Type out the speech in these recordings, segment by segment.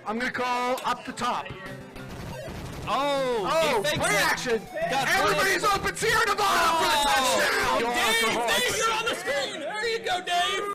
I'm going to call up the top. Oh, play action. Everybody's open. Sierra Nevada for the touchdown. Dave, you're on the screen. There you go, Dave.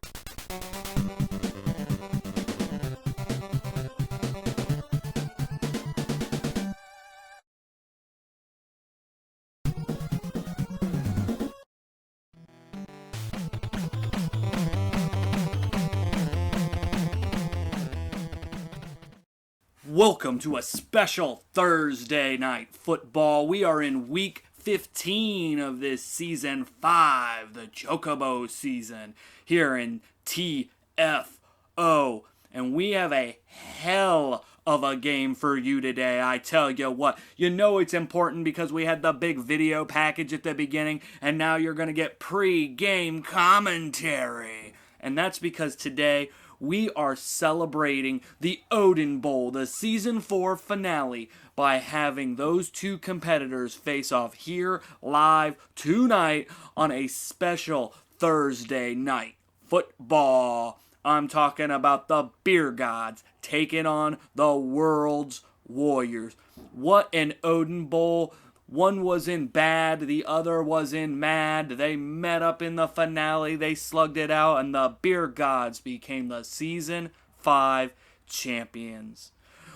Welcome to a special Thursday night football. We are in week 15 of this season 5, the Chocobo season, here in TFO. And we have a hell of a game for you today. I tell you what, you know it's important because we had the big video package at the beginning, and now you're going to get pre-game commentary. And that's because today we are celebrating the Odin Bowl, the Season 4 finale, by having those two competitors face off here live tonight on a special Thursday night football. I'm talking about the Beergods taking on the World's Warriors. What an Odin Bowl. One was in bad, the other was in mad. They met up in the finale, they slugged it out, and the Beergods became the Season 5 champions.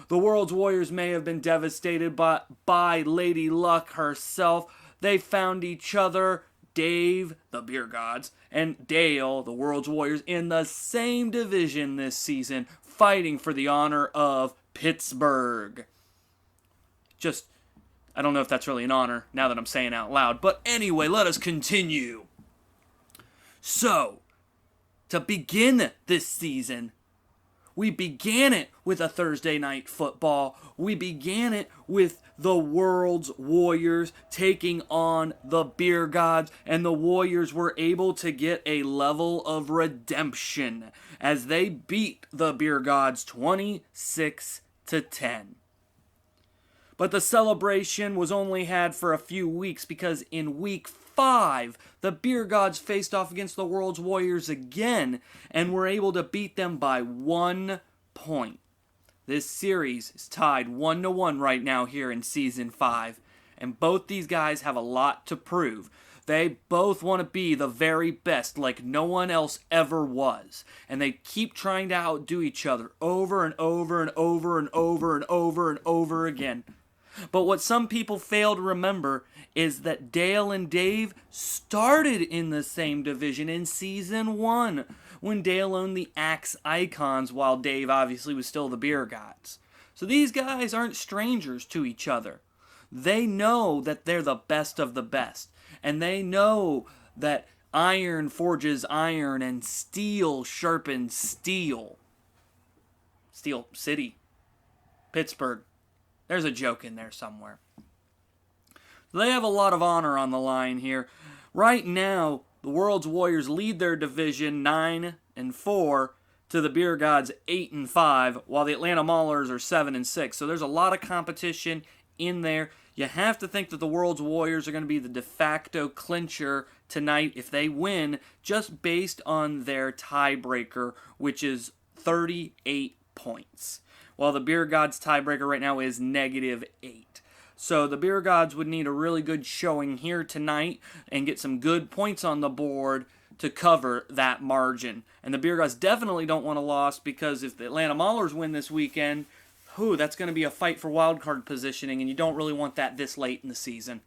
The World's Warriors may have been devastated by Lady Luck herself. They found each other, Dave, the Beergods, and Dale, the World's Warriors, in the same division this season, fighting for the honor of Pittsburgh. I don't know if that's really an honor, now that I'm saying it out loud. But anyway, let us continue. So, to begin this season, we began it with a Thursday night football. We began it with the World's Warriors taking on the Beergods. And the Warriors were able to get a level of redemption as they beat the Beergods 26-10. But the celebration was only had for a few weeks because in week 5, the Beergods faced off against the World's Warriors again and were able to beat them by 1 point. This series is tied 1-1 right now here in Season 5, and both these guys have a lot to prove. They both want to be the very best like no one else ever was. And they keep trying to outdo each other over and over and over and over and over and over again. But what some people fail to remember is that Dale and Dave started in the same division in Season 1, when Dale owned the Axe Icons while Dave obviously was still the Beergods. So these guys aren't strangers to each other. They know that they're the best of the best, and they know that iron forges iron and steel sharpens steel. Steel City, Pittsburgh. There's a joke in there somewhere. They have a lot of honor on the line here. Right now, the World's Warriors lead their division 9-4 to the Beergods 8-5, while the Atlanta Maulers are 7-6. So there's a lot of competition in there. You have to think that the World's Warriors are going to be the de facto clincher tonight if they win, just based on their tiebreaker, which is 38 points. While the Beergods tiebreaker right now is -8. So the Beergods would need a really good showing here tonight and get some good points on the board to cover that margin. And the Beergods definitely don't want a loss because if the Atlanta Maulers win this weekend, that's going to be a fight for wildcard positioning, and you don't really want that this late in the season.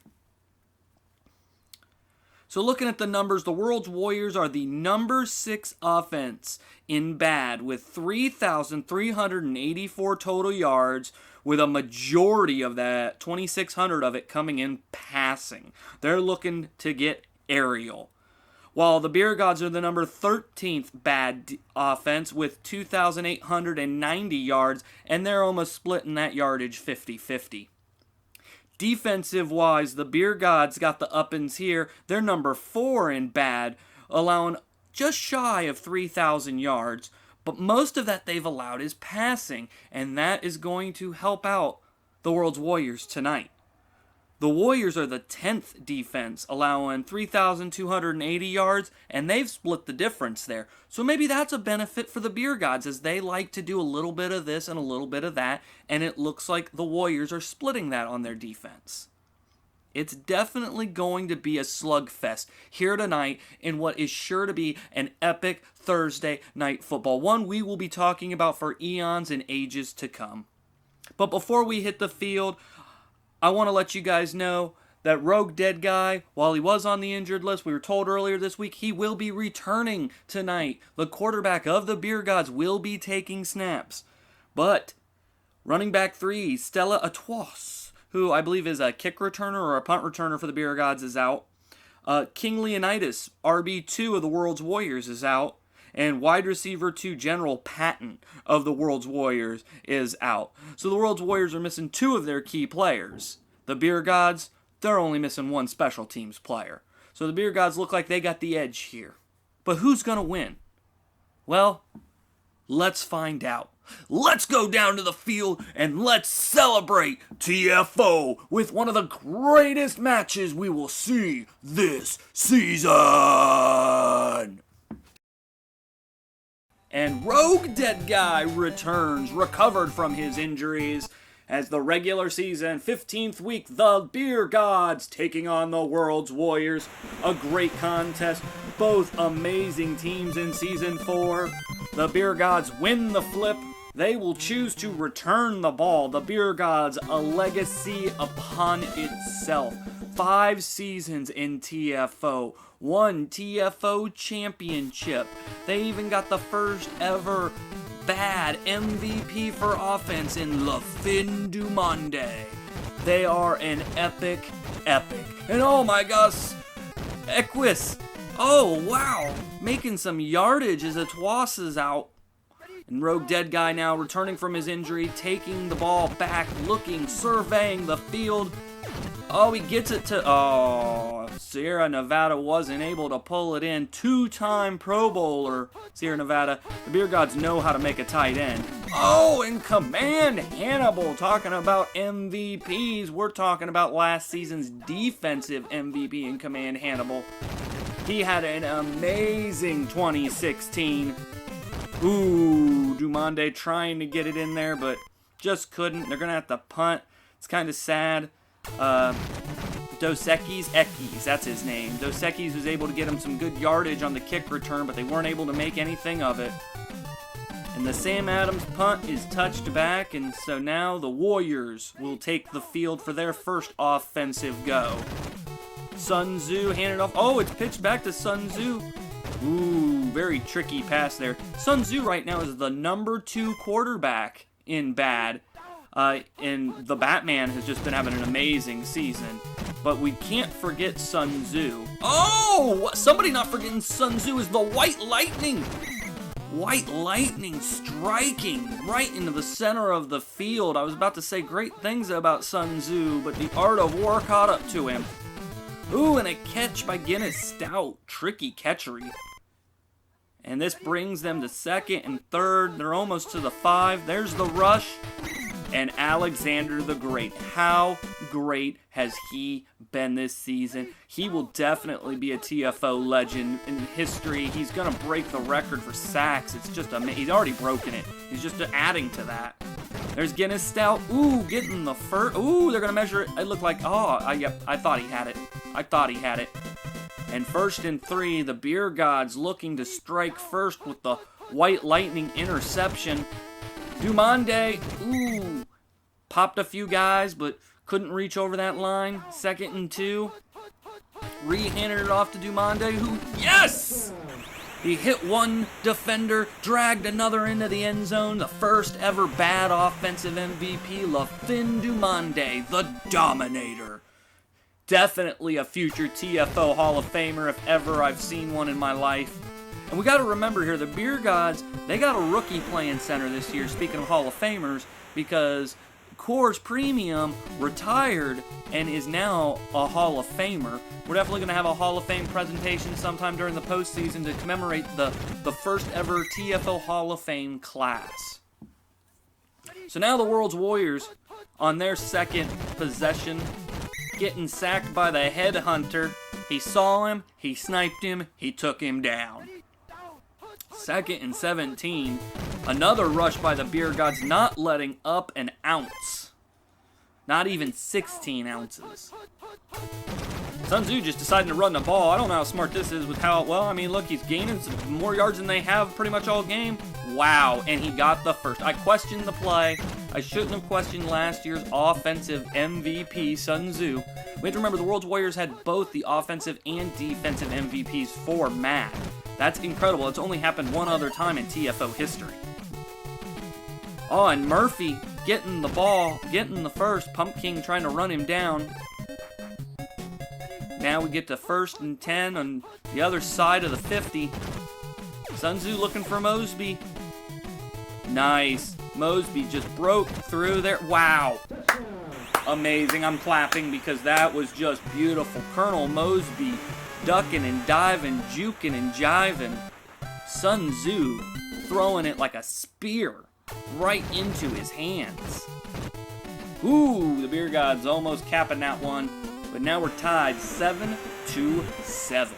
So looking at the numbers, the World's Warriors are the number 6 offense in bad with 3,384 total yards, with a majority of that, 2,600 of it, coming in passing. They're looking to get aerial. While the Beergods are the number 13th bad offense with 2,890 yards, and they're almost splitting that yardage 50-50. Defensive-wise, the Beergods got the uppins here. They're number 4 in bad, allowing just shy of 3,000 yards. But most of that they've allowed is passing, and that is going to help out the World's Warriors tonight. The Warriors are the 10th defense, allowing 3,280 yards, and they've split the difference there. So maybe that's a benefit for the Beergods, as they like to do a little bit of this and a little bit of that, and it looks like the Warriors are splitting that on their defense. It's definitely going to be a slugfest here tonight in what is sure to be an epic Thursday night football, one we will be talking about for eons and ages to come. But before we hit the field, I want to let you guys know that Rogue Dead Guy, while he was on the injured list, we were told earlier this week, he will be returning tonight. The quarterback of the Beergods will be taking snaps. But running back 3, Stella Atois, who I believe is a kick returner or a punt returner for the Beergods, is out. King Leonidas, RB2 of the World's Warriors, is out. And wide receiver 2, General Patton of the World's Warriors, is out. So the World's Warriors are missing 2 of their key players. The Beergods, they're only missing 1 special teams player. So the Beergods look like they got the edge here. But who's going to win? Well, let's find out. Let's go down to the field and let's celebrate TFO with one of the greatest matches we will see this season. And Rogue Dead Guy returns, recovered from his injuries, as the regular season 15th week, the Beergods taking on the World's Warriors. A great contest, both amazing teams in Season 4. The Beergods win the flip. They will choose to return the ball. The Beergods, a legacy upon itself. 5 seasons in TFO. 1 TFO championship. They even got the first ever bad MVP for offense in La Fin du Monde. They are an epic. And oh my gosh, Equus. Oh wow, making some yardage as Atois is out. And Rogue Dead Guy now returning from his injury, taking the ball back, looking, surveying the field. Oh, he gets it to... Oh, Sierra Nevada wasn't able to pull it in. 2-time Pro Bowler, Sierra Nevada. The Beergods know how to make a tight end. Oh, and Command Hannibal, talking about MVPs. We're talking about last season's defensive MVP in Command Hannibal. He had an amazing 2016. Ooh, Dumande trying to get it in there, but just couldn't. They're going to have to punt. It's kind of sad. Dos Equis, that's his name. Dos Equis was able to get him some good yardage on the kick return, but they weren't able to make anything of it. And the Sam Adams punt is touched back, and so now the Warriors will take the field for their first offensive go. Sun Tzu handed off. Oh, it's pitched back to Sun Tzu. Ooh, very tricky pass there. Sun Tzu right now is the number 2 quarterback in bad. And the Batman has just been having an amazing season. But we can't forget Sun Tzu. Oh, somebody not forgetting Sun Tzu is the White Lightning. White Lightning striking right into the center of the field. I was about to say great things about Sun Tzu, but the art of war caught up to him. Ooh, and a catch by Guinness Stout. Tricky catchery. And this brings them to second and third. They're almost to the 5. There's the rush. And Alexander the Great. How great has he been this season? He will definitely be a TFO legend in history. He's going to break the record for sacks. It's just amazing. He's already broken it. He's just adding to that. There's Guinness Stout. Ooh, getting the first. Ooh, they're going to measure it. It looked like, yep, I thought he had it. And 1st and 3, the Beergods looking to strike first with the White Lightning interception. Dumande, ooh, popped a few guys, but couldn't reach over that line. 2nd and 2. Re-handed it off to Dumande, who, yes! He hit one defender, dragged another into the end zone. The first ever bad offensive MVP, La Fin du Monde, the Dominator. Definitely a future TFO Hall of Famer if ever I've seen one in my life. And we got to remember here, the Beergods, they got a rookie playing center this year, speaking of Hall of Famers, because Coors Premium retired and is now a Hall of Famer. We're definitely going to have a Hall of Fame presentation sometime during the postseason to commemorate the first ever TFO Hall of Fame class. So now the World's Warriors, on their second possession, getting sacked by the headhunter. He saw him, he sniped him, he took him down. 2nd and 17. Another rush by the Beergods, not letting up an ounce. Not even 16 ounces. Sun Tzu just deciding to run the ball. I don't know how smart this is with how, well, I mean, look, he's gaining some more yards than they have pretty much all game. Wow, and he got the first. I questioned the play. I shouldn't have questioned last year's offensive MVP, Sun Tzu. We have to remember the World's Warriors had both the offensive and defensive MVPs for Matt. That's incredible. It's only happened one other time in TFO history. Oh, and Murphy getting the ball, getting the first. Pumpkin trying to run him down. Now we get to 1st and 10 on the other side of the 50. Sun Tzu looking for Mosby. Nice. Mosby just broke through there. Wow. Amazing. I'm clapping because that was just beautiful. Colonel Mosby ducking and diving, juking and jiving. Sun Tzu throwing it like a spear right into his hands. Ooh, the Beergods almost capping that one. But now we're tied 7-7.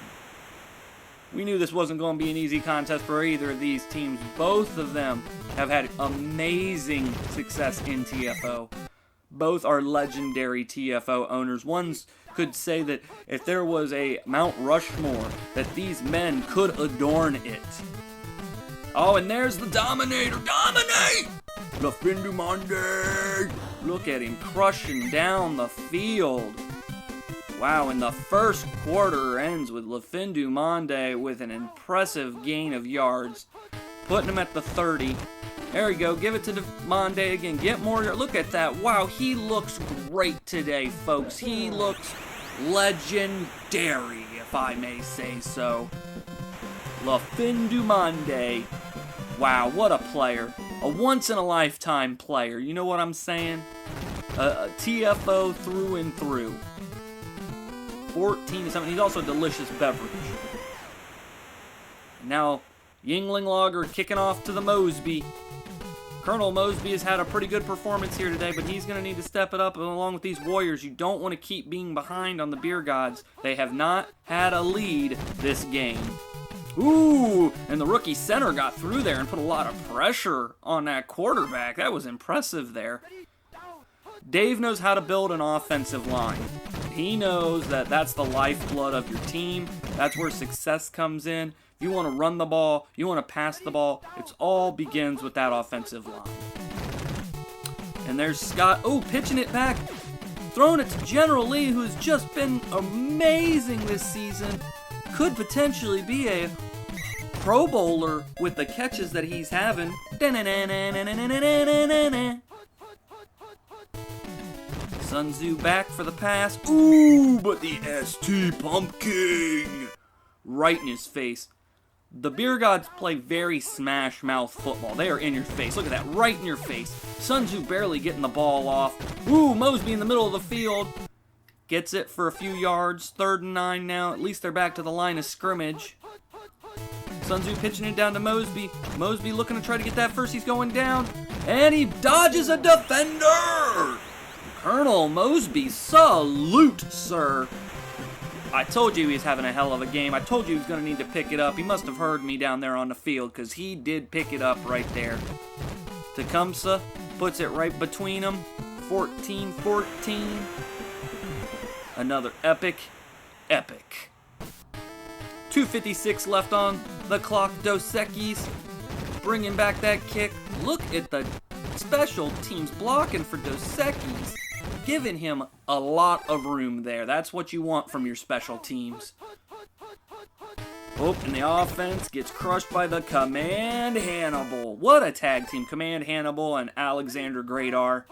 We knew this wasn't going to be an easy contest for either of these teams. Both of them have had amazing success in TFO. Both are legendary TFO owners. One could say that if there was a Mount Rushmore, that these men could adorn it. Oh, and there's the Dominator. Dominate! Lafindu Monday! Look at him crushing down the field. Wow, and the first quarter ends with Lafindu Monday with an impressive gain of yards. Putting him at the 30. There we go. Give it to Monday again. Get more. Look at that. Wow, he looks great today, folks. He looks legendary, if I may say so. Lafindu Monday. Wow, what a player. A once-in-a-lifetime player. You know what I'm saying? A TFO through and through. 14-7. He's also a delicious beverage. Now, Yingling Logger kicking off to the Mosby. Colonel Mosby has had a pretty good performance here today, but he's going to need to step it up along with these Warriors. You don't want to keep being behind on the Beergods. They have not had a lead this game. Ooh, and the rookie center got through there and put a lot of pressure on that quarterback. That was impressive there. Dave knows how to build an offensive line. He knows that that's the lifeblood of your team. That's where success comes in. If you want to run the ball, you want to pass the ball, it all begins with that offensive line. And there's Scott. Oh, pitching it back. Throwing it to General Lee, who has just been amazing this season. Could potentially be a Pro Bowler with the catches that he's having. Sun Tzu back for the pass. Ooh, but the ST Pumpkin right in his face. The Beergods play very smash mouth football. They are in your face. Look at that, right in your face. Sun Tzu barely getting the ball off. Ooh, Mosby in the middle of the field. Gets it for a few yards. 3rd and 9 now. At least they're back to the line of scrimmage. Sun Tzu pitching it down to Mosby. Mosby looking to try to get that first. He's going down. And he dodges a defender. Colonel Mosby, salute, sir. I told you he was having a hell of a game. I told you he was going to need to pick it up. He must have heard me down there on the field because he did pick it up right there. Tecumseh puts it right between them. 14-14. Another epic. 2:56 left on the clock. Dos Equis bringing back that kick. Look at the special teams blocking for Dos Equis. Giving him a lot of room there. That's what you want from your special teams. Oh, and the offense gets crushed by the Command Hannibal. What a tag team. Command Hannibal and Alexander Gradar.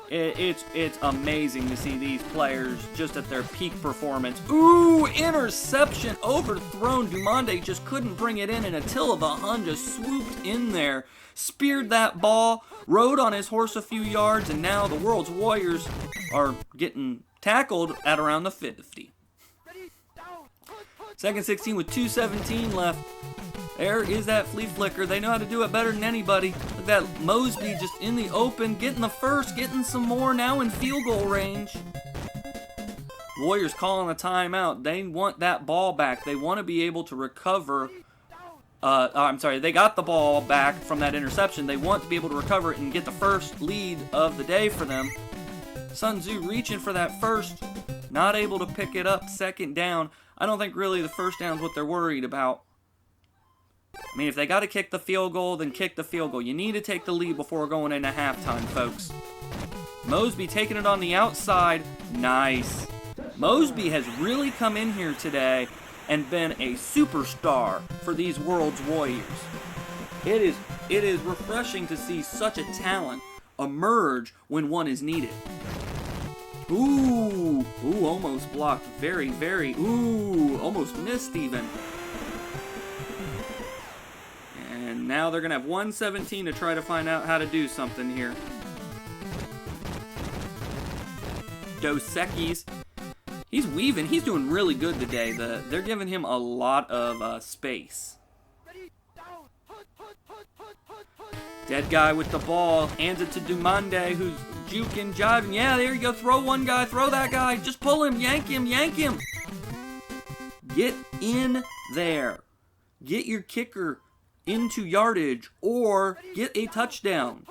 It's amazing to see these players just at their peak performance. Ooh, interception overthrown. Dumande just couldn't bring it in, and Attila the Hun just swooped in there, speared that ball, rode on his horse a few yards, and now the World's Warriors are getting tackled at around the 50. 2nd 16 with 2:17 left. There is that flea flicker. They know how to do it better than anybody. Look at that Mosby just in the open, getting the first, getting some more, now in field goal range. Warriors calling a timeout. They want that ball back. They want to be able to recover. I'm sorry, they got the ball back from that interception. They want to be able to recover it and get the first lead of the day for them. Sun Tzu reaching for that first, not able to pick it up, second down. I don't think really the first down is what they're worried about. I mean, if they got to kick the field goal, then kick the field goal. You need to take the lead before going into halftime, folks. Mosby taking it on the outside. Nice. Mosby has really come in here today and been a superstar for these World's Warriors. It is refreshing to see such a talent emerge when one is needed. Ooh, almost blocked. Very, almost missed even. And now they're going to have 1:17 to try to find out how to do something here. Dos Equis. He's weaving. He's doing really good today. They're giving him a lot of space. Dead guy with the ball. Hands it to Dumande, who's juking, jiving. Yeah, there you go. Throw one guy. Throw that guy. Just pull him. Yank him. Yank him. Get in there. Get your kicker into yardage or get a touchdown.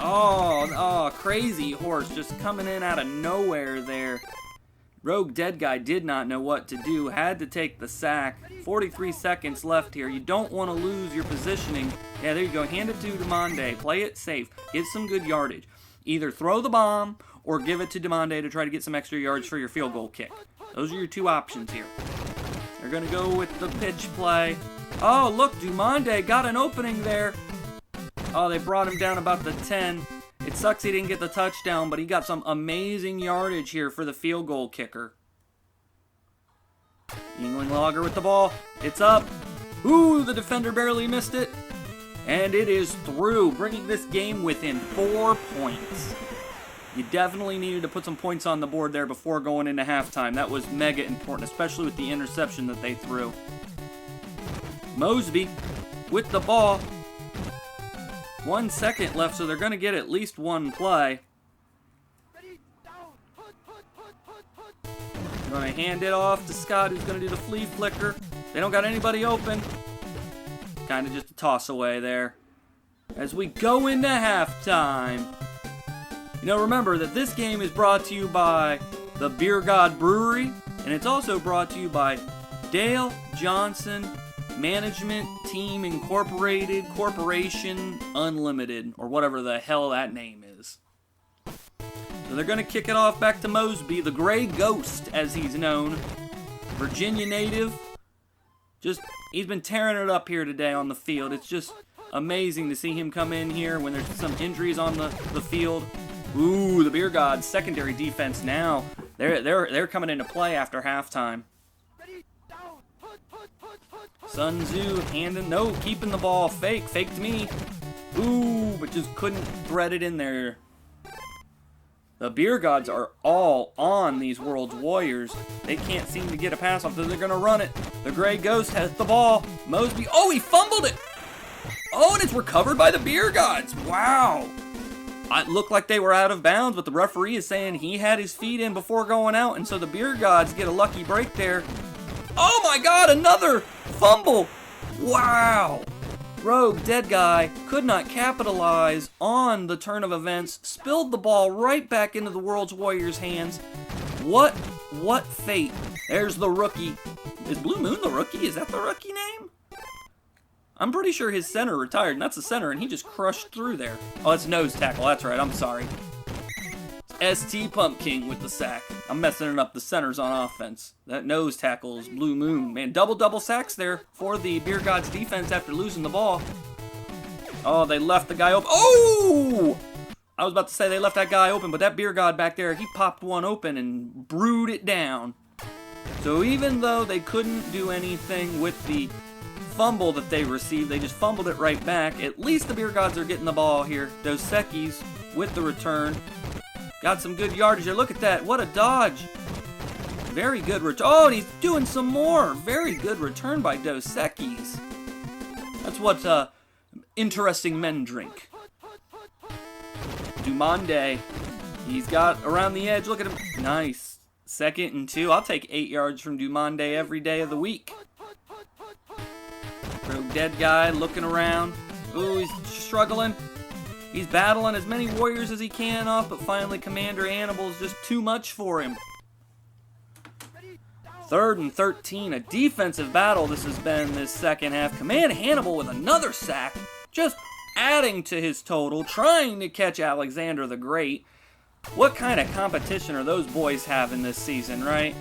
Oh, crazy horse just coming in out of nowhere there. Rogue Dead Guy did not know what to do, had to take the sack. 43 seconds left here. You don't want to lose your positioning. Yeah, there you go. Hand it to Demande. Play it safe. Get some good yardage. Either throw the bomb or give it to Demande to try to get some extra yards for your field goal kick. Those are your two options here. They're going to go with the pitch play. Oh, look, Demande got an opening there. Oh, they brought him down about the 10. It sucks he didn't get the touchdown, but he got some amazing yardage here for the field goal kicker. Yingling Logger with the ball. It's up. Ooh, the defender barely missed it. And it is through, bringing this game within 4 points. You definitely needed to put some points on the board there before going into halftime. That was mega important, especially with the interception that they threw. Mosby with the ball. 1 second left, so they're going to get at least one play. Going to hand it off to Scott, who's going to do the flea flicker. They don't got anybody open. Kind of just a toss away there. As we go into halftime. You know, remember that this game is brought to you by the Beergods Brewery, and it's also brought to you by Dale Johnson Management Team Incorporated, Corporation Unlimited, or whatever the hell that name is. So they're going to kick it off back to Mosby, the Gray Ghost, as he's known. Virginia native. He's been tearing it up here today on the field. It's just amazing to see him come in here when there's some injuries on the field. Ooh, the Beergods secondary defense now. They're coming into play after halftime. Sun Tzu keeping the ball. Faked me. Ooh, but just couldn't thread it in there. The Beergods are all on these World's Warriors. They can't seem to get a pass off, so they're going to run it. The Gray Ghost has the ball. Mosby, he fumbled it. Oh, and it's recovered by the Beergods. Wow. It looked like they were out of bounds, but the referee is saying he had his feet in before going out, and so the Beergods get a lucky break there. Oh my God, another fumble. Wow. Rogue Dead Guy could not capitalize on the turn of events, spilled the ball right back into the World's Warriors' hands. What fate. There's the rookie. Is Blue Moon the rookie? Is that the rookie name? I'm pretty sure his center retired, and that's the center, and he just crushed through there. Oh, that's nose tackle. That's right. I'm sorry. ST Pumpkin with the sack. I'm messing it up. The center's on offense. That nose tackle is Blue Moon. Man, double sacks there for the Beergods defense after losing the ball. Oh, they left the guy open. Oh! I was about to say they left that guy open, but that Beergod back there, he popped one open and brewed it down. So even though they couldn't do anything with the fumble that they received, they just fumbled it right back. At least the Beergods are getting the ball here. Dos Equis with the return. Got some good yardage there. Look at that. What a dodge. Very good return. Oh, and he's doing some more. Very good return by Dos Equis. That's what interesting men drink. Dumande He's got around the edge. Look at him. Nice. 2nd and 2. I'll take 8 yards from Dumande every day of the week. Rogue dead guy looking around. Ooh, he's struggling. He's battling as many warriors as he can off, but finally Commander Hannibal is just too much for him. 3rd and 13. A defensive battle this has been this second half. Commander Hannibal with another sack. Just adding to his total. Trying to catch Alexander the Great. What kind of competition are those boys having this season, right?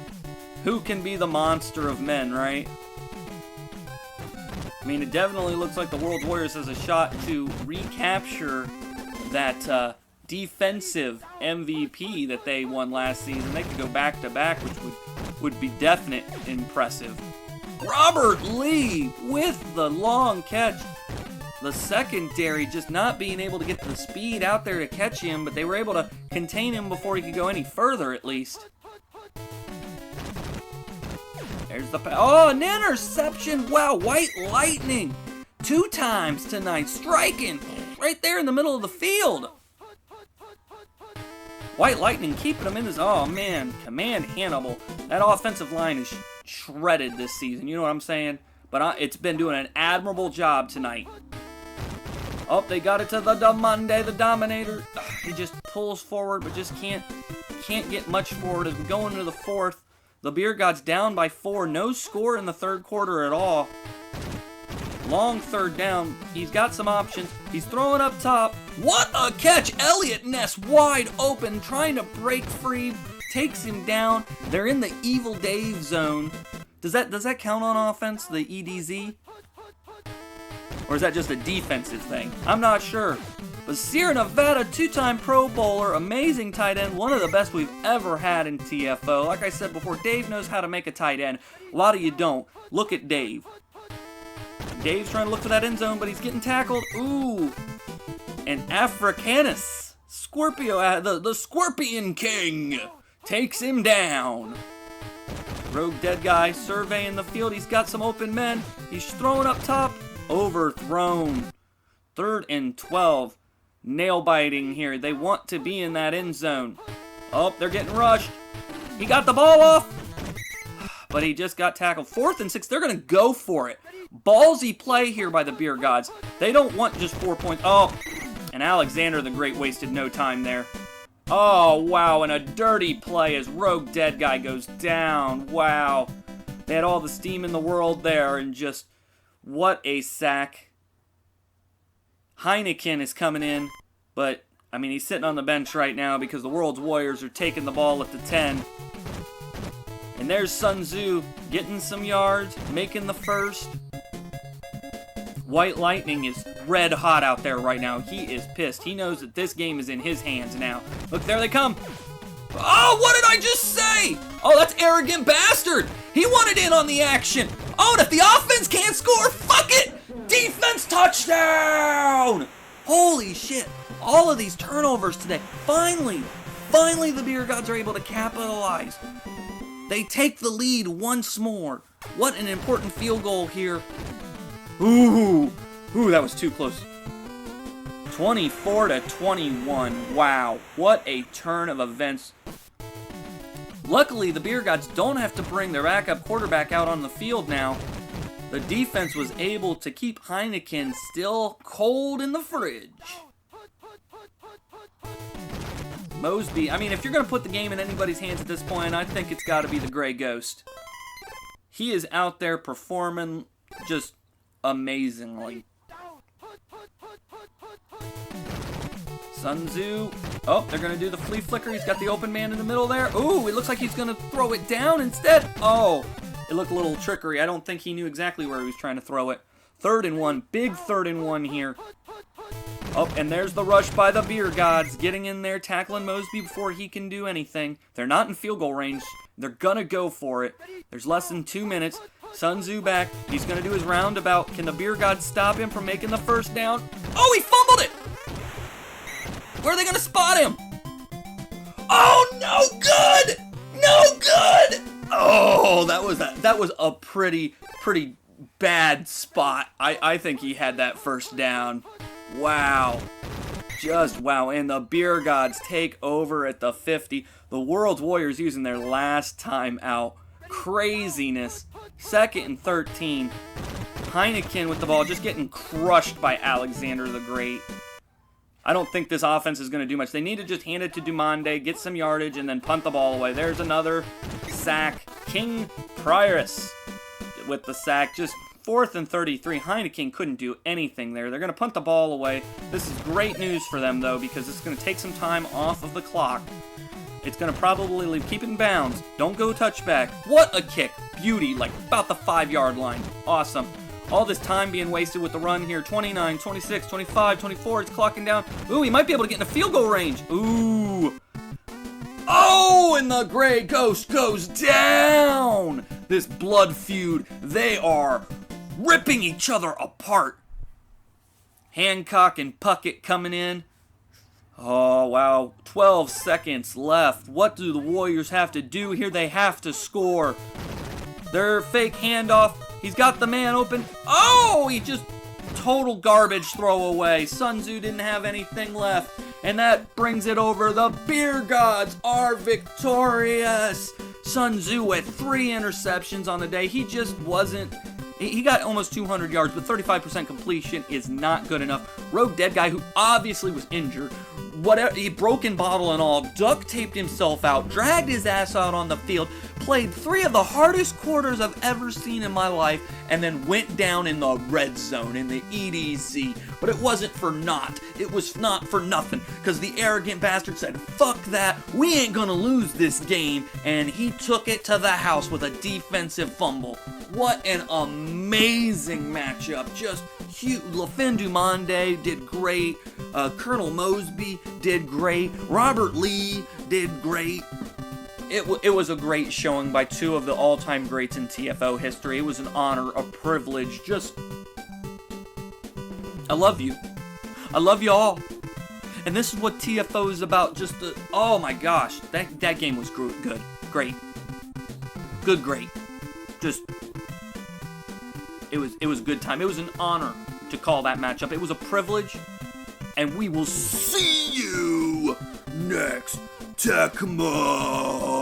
Who can be the monster of men, right? I mean, it definitely looks like the World's Warriors has a shot to recapture that defensive MVP that they won last season. They could go back-to-back, which would be definite impressive. Robert Lee with the long catch. The secondary just not being able to get the speed out there to catch him, but they were able to contain him before he could go any further, at least. There's the oh, an interception. Wow, White Lightning 2 times tonight, striking right there in the middle of the field. White Lightning keeping him in his, oh man, Command Hannibal. That offensive line is shredded this season, you know what I'm saying? But it's been doing an admirable job tonight. Oh, they got it to the Dumande, the Dominator. He just pulls forward, but just can't get much forward as we go into the 4th. The Beergods down by 4. No score in the 3rd quarter at all. Long 3rd down. He's got some options. He's throwing up top. What a catch! Elliott Ness wide open, trying to break free. Takes him down. They're in the Evil Dave zone. Does that count on offense, the EDZ? Or is that just a defensive thing? I'm not sure. But Sierra Nevada, 2-time Pro Bowler, amazing tight end, one of the best we've ever had in TFO. Like I said before, Dave knows how to make a tight end. A lot of you don't. Look at Dave. Dave's trying to look for that end zone, but he's getting tackled. Ooh. And Africanus, Scorpio, the Scorpion King, takes him down. Rogue dead guy surveying the field. He's got some open men. He's throwing up top. Overthrown. 3rd and 12. Nail biting here. They want to be in that end zone. Oh, they're getting rushed. He got the ball off. But he just got tackled. 4th and 6. They're going to go for it. Ballsy play here by the Beergods. They don't want just 4 points. Oh, and Alexander the Great wasted no time there. Oh, wow, and a dirty play as Rogue Dead Guy goes down. Wow. They had all the steam in the world there, and just, what a sack. Heineken is coming in, but, I mean, he's sitting on the bench right now because the World's Warriors are taking the ball at the 10. And there's Sun Tzu getting some yards, making the 1st. White Lightning is red hot out there right now. He is pissed. He knows that this game is in his hands now. Look, there they come. Oh, what did I just say? Oh, that's arrogant bastard. He wanted in on the action. Oh, and if the offense can't score, fuck it. Defense touchdown. Holy shit. All of these turnovers today. Finally the Beergods are able to capitalize. They take the lead once more. What an important field goal here. Ooh, that was too close. 24-21. Wow, what a turn of events. Luckily, the Beergods don't have to bring their backup quarterback out on the field now. The defense was able to keep Heineken still cold in the fridge. Mosby, I mean, if you're going to put the game in anybody's hands at this point, I think it's got to be the Gray Ghost. He is out there performing just amazingly. Sun Tzu. Oh, they're going to do the flea flicker. He's got the open man in the middle there. Ooh, it looks like he's going to throw it down instead. Oh, it looked a little trickery. I don't think he knew exactly where he was trying to throw it. 3rd and 1. Big 3rd and 1 here. Oh, and there's the rush by the Beergods, getting in there, tackling Mosby before he can do anything. They're not in field goal range. They're going to go for it. There's less than 2 minutes. Sun Tzu back. He's going to do his roundabout. Can the Beergods stop him from making the 1st down? Oh, he fumbled it! Where are they going to spot him? Oh, no good! No good! Oh, that was a pretty bad spot. I think he had that 1st down. Wow. Just wow. And the Beergods take over at the 50. The World's Warriors using their last time out. Craziness. 2nd and 13. Heineken with the ball, just getting crushed by Alexander the Great. I don't think this offense is going to do much. They need to just hand it to Dumande, get some yardage, and then punt the ball away. There's another sack. King Priorus with the sack. Just 4th and 33. Heineken couldn't do anything there. They're going to punt the ball away. This is great news for them, though, because it's going to take some time off of the clock. It's going to probably leave. Keep it in bounds. Don't go touchback. What a kick. Beauty, like about the 5-yard line. Awesome. All this time being wasted with the run here. 29, 26, 25, 24. It's clocking down. Ooh, he might be able to get in a field goal range. Ooh. Oh, and the Gray Ghost goes down. This blood feud. They are ripping each other apart. Hancock and Puckett coming in. Oh, wow. 12 seconds left. What do the Warriors have to do here? They have to score. Their fake handoff. He's got the man open. Oh, he just total garbage throwaway. Sun Tzu didn't have anything left. And that brings it over. The Beergods are victorious. Sun Tzu with 3 interceptions on the day. He just wasn't. He got almost 200 yards, but 35% completion is not good enough. Road Dead Guy, who obviously was injured, whatever, he broken bottle and all, duct taped himself out, dragged his ass out on the field, played 3 of the hardest quarters I've ever seen in my life, and then went down in the red zone, in the EDZ. But it wasn't for naught. It was not for nothing, because the arrogant bastard said, fuck that, we ain't gonna lose this game, and he took it to the house with a defensive fumble. What an amazing matchup. Just huge. LaFin Dumande did great. Colonel Mosby did great. Robert Lee did great. It was a great showing by 2 of the all-time greats in TFO history. It was an honor, a privilege. Just, I love you. I love you all. And this is what TFO is about. Just the, oh my gosh, that game was good, great, good, great. Just, it was a good time. It was an honor to call that matchup. It was a privilege, and we will see you next Tecmo.